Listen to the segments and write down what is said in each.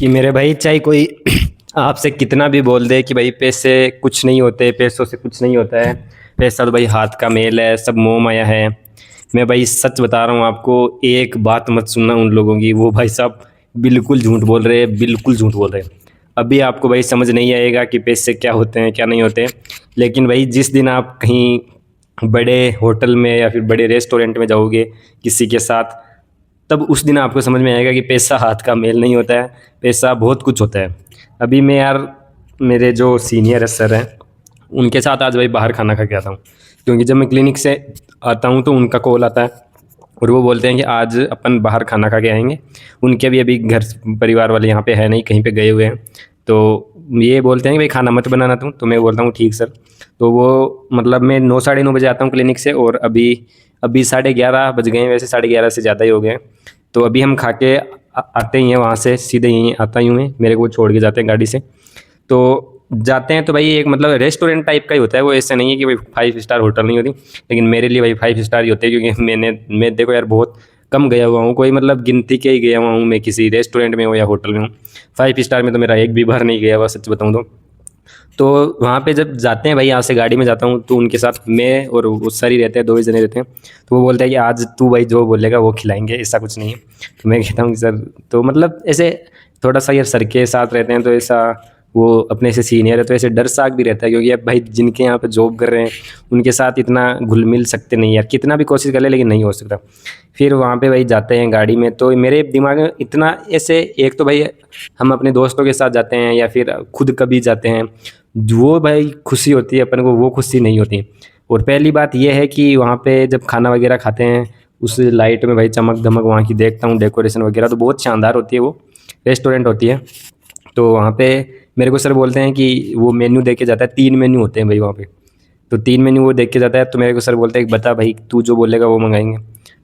कि मेरे भाई चाहे कोई आपसे कितना भी बोल दे कि भाई पैसे कुछ नहीं होते, पैसों से कुछ नहीं होता है, पैसा तो भाई हाथ का मेल है, सब मोह माया है। मैं भाई सच बता रहा हूँ आपको, एक बात मत सुनना उन लोगों की, वो भाई साहब बिल्कुल झूठ बोल रहे हैं, बिल्कुल झूठ बोल रहे हैं। अभी आपको भाई समझ नहीं आएगा कि पैसे क्या होते हैं क्या नहीं होते, लेकिन भाई जिस दिन आप कहीं बड़े होटल में या फिर बड़े रेस्टोरेंट में जाओगे किसी के साथ, तब उस दिन आपको समझ में आएगा कि पैसा हाथ का मेल नहीं होता है, पैसा बहुत कुछ होता है। अभी मैं यार, मेरे जो सीनियर सर हैं उनके साथ आज भाई बाहर खाना खा के आता हूँ, क्योंकि जब मैं क्लिनिक से आता हूँ तो उनका कॉल आता है और वो बोलते हैं कि आज अपन बाहर खाना खा के आएंगे। उनके भी अभी घर परिवार वाले यहाँ पे है नहीं, कहीं पे गए हुए हैं, तो ये बोलते हैं कि भाई खाना मत बनाना तुम, तो मैं बोलता हूँ ठीक सर। तो वो मतलब मैं 9 साढ़े 9 बजे आता हूँ क्लिनिक से, और अभी अभी 11:30 बज गए हैं, वैसे 11:30 से ज़्यादा ही हो गए हैं। तो अभी हम खा के आते ही हैं वहाँ से, सीधे यहीं आता ही हूँ मैं, मेरे को छोड़ के जाते हैं गाड़ी से। तो जाते हैं तो भाई एक मतलब रेस्टोरेंट टाइप का ही होता है वो, ऐसा नहीं है कि भाई 5 स्टार होटल नहीं होती, लेकिन मेरे लिए भाई 5 स्टार ही होते हैं, क्योंकि मैं देखो यार बहुत कम गया हुआ हूँ, कोई मतलब गिनती के ही गया हुआ हूँ मैं किसी रेस्टोरेंट में हो या होटल में हूँ। 5 स्टार में तो मेरा एक भी बार नहीं गया हुआ, सच बताऊँ तो वहाँ पे जब जाते हैं भाई, यहाँ से गाड़ी में जाता हूँ तो उनके साथ मैं और वो सर ही रहते हैं, 2 ही जने रहते हैं। तो वो बोलते हैं कि आज तू भाई जो बोलेगा वो खिलाएंगे, ऐसा कुछ नहीं है। तो मैं कहता हूँ कि सर, तो मतलब ऐसे थोड़ा सा यार सर के साथ रहते हैं तो ऐसा, वो अपने से सीनियर है तो ऐसे डर साग भी रहता है, क्योंकि अब भाई जिनके यहाँ पे जॉब कर रहे हैं उनके साथ इतना घुल मिल सकते नहीं यार, कितना भी कोशिश कर ले लेकिन नहीं हो सकता। फिर वहाँ पे भाई जाते हैं गाड़ी में, तो मेरे दिमाग में इतना ऐसे, एक तो भाई हम अपने दोस्तों के साथ जाते हैं या फिर खुद कभी जाते हैं, वो भाई खुशी होती है अपन को, वो खुशी नहीं होती। और पहली बात ये है कि वहाँ पे जब खाना वगैरह खाते हैं, उस लाइट में भाई चमक धमक वहाँ की देखता हूँ, डेकोरेशन वगैरह तो बहुत शानदार होती है, वो रेस्टोरेंट होती है। तो वहाँ पे मेरे को सर बोलते हैं कि वो मेन्यू देख के जाता है, 3 मेन्यू होते हैं भाई वहाँ पे, तो 3 मेन्यू वो देख के जाता है। तो मेरे को सर बोलते हैं कि बता भाई तू जो बोलेगा वो मंगाएंगे।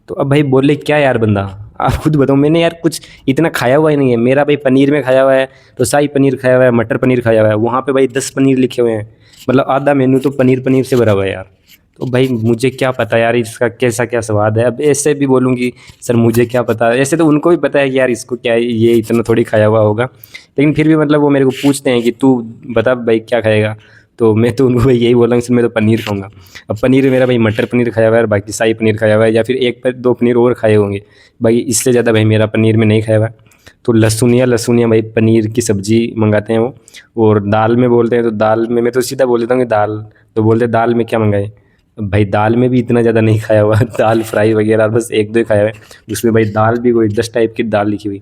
तो अब भाई बोले क्या यार बंदा, आप खुद बताओ, मैंने यार कुछ इतना खाया हुआ ही नहीं है। मेरा भाई पनीर में खाया हुआ है, तो शाही पनीर खाया हुआ है, मटर पनीर खाया हुआ है, वहाँ पे भाई 10 पनीर लिखे हुए हैं, मतलब आधा मेन्यू तो पनीर पनीर से भरा हुआ है यार। तो भाई मुझे क्या पता यार इसका कैसा क्या स्वाद है, अब ऐसे भी बोलूँगी सर मुझे क्या पता, ऐसे तो उनको भी पता है कि यार इसको क्या है, ये इतना थोड़ी खाया हुआ होगा, लेकिन फिर भी मतलब वो मेरे को पूछते हैं कि तू बता भाई क्या खाएगा। तो मैं तो उनको भाई यही बोल रहा हूँ सर मैं तो पनीर खाऊंगा। अब पनीर मेरा भाई मटर पनीर खाया हुआ है और बाकी शाही पनीर खाया हुआ है, या फिर एक पर 2 पनीर और खाए होंगे भाई, इससे ज़्यादा भाई मेरा पनीर में नहीं खाया हुआ है। तो लहसुनिया भाई पनीर की सब्ज़ी मंगाते हैं वो, और दाल में बोलते हैं तो दाल में मैं तो सीधा बोल देता हूँ कि दाल, तो बोलते हैं दाल में क्या मंगाए। अब भाई दाल में भी इतना ज़्यादा नहीं खाया हुआ दाल फ्राई वगैरह बस 1-2 ही खाया हुआ है, उसमें भाई दाल भी कोई 10 टाइप की दाल लिखी हुई,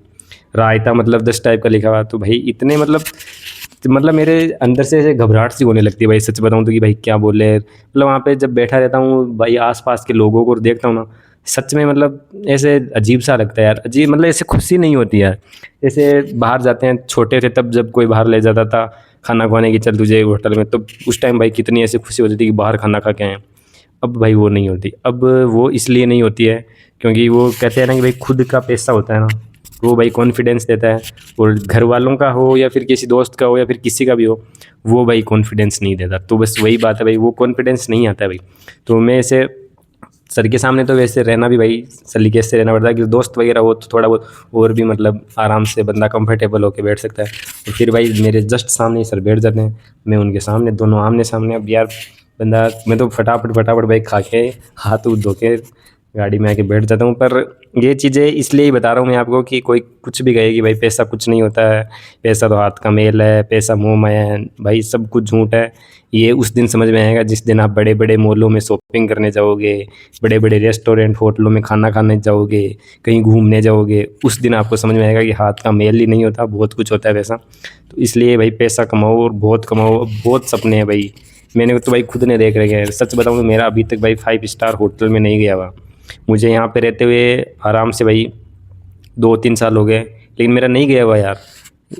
रायता मतलब 10 टाइप का लिखा हुआ। तो भाई इतने मतलब मेरे अंदर से ऐसे घबराहट सी होने लगती है भाई, सच बताऊँ तो कि भाई क्या बोले, मतलब वहाँ पे जब बैठा रहता हूँ भाई, आसपास के लोगों को देखता हूँ ना, सच में मतलब ऐसे अजीब सा लगता है यार, अजीब मतलब ऐसे खुशी नहीं होती यार। जैसे बाहर जाते हैं, छोटे थे तब जब कोई बाहर ले जाता था खाना खाने की, चल तुझे होटल में, तो उस टाइम भाई कितनी ऐसी खुशी होती थी कि बाहर खाना खा के आए। अब भाई वो नहीं होती, अब वो इसलिए नहीं होती है क्योंकि वो कहते हैं ना कि भाई खुद का पैसा होता है ना, वो भाई कॉन्फिडेंस देता है, और घर वालों का हो या फिर किसी दोस्त का हो या फिर किसी का भी हो, वो भाई कॉन्फिडेंस नहीं देता। तो बस वही बात है भाई, वो कॉन्फिडेंस नहीं आता है भाई। तो मैं ऐसे सर के सामने तो वैसे रहना भी भाई सलीके से रहना पड़ता है, कि दोस्त वगैरह हो तो थोड़ा बहुत और भी मतलब आराम से बंदा कंफर्टेबल होकर बैठ सकता है। तो फिर भाई मेरे जस्ट सामने ही सर बैठ जाते हैं, मैं उनके सामने, दोनों आमने सामने। अब यार बंदा, मैं तो फटाफट फटाफट भाई खा के हाथ धो के गाड़ी में आके बैठ जाता हूँ। पर ये चीज़ें इसलिए ही बता रहा हूँ मैं आपको कि कोई कुछ भी कहे कि भाई पैसा कुछ नहीं होता है, पैसा तो हाथ का मेल है, पैसा मोह माया है, भाई सब कुछ झूठ है। ये उस दिन समझ में आएगा जिस दिन आप बड़े बड़े मॉलों में शॉपिंग करने जाओगे, बड़े बड़े रेस्टोरेंट होटलों में खाना खाने जाओगे, कहीं घूमने जाओगे, उस दिन आपको समझ में आएगा कि हाथ का मेल ही नहीं होता, बहुत कुछ होता है पैसा। तो इसलिए भाई पैसा कमाओ और बहुत कमाओ, बहुत सपने हैं भाई। मैंने तो भाई खुद ने देख रखे हैं, सच बताऊँ तो मेरा अभी तक भाई 5 स्टार होटल में नहीं गया हुआ। मुझे यहाँ पे रहते हुए आराम से भाई 2-3 साल हो गए, लेकिन मेरा नहीं गया हुआ यार।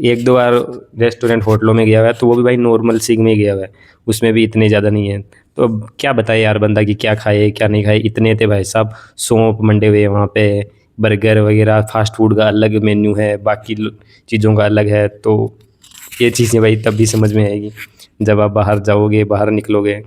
1-2 बार रेस्टोरेंट होटलों में गया हुआ है, तो वो भी भाई नॉर्मल सीग में गया हुआ है, उसमें भी इतने ज़्यादा नहीं है। तो अब क्या बताए यार बंदा कि क्या खाए क्या नहीं खाए, इतने थे भाई साहब, सौंफ मंडे हुए वहाँ पे, बर्गर वगैरह, फास्ट फूड का अलग मेन्यू है, बाकी चीज़ों का अलग है। तो ये चीज़ें भाई तब भी समझ में आएगी जब आप बाहर जाओगे, बाहर निकलोगे।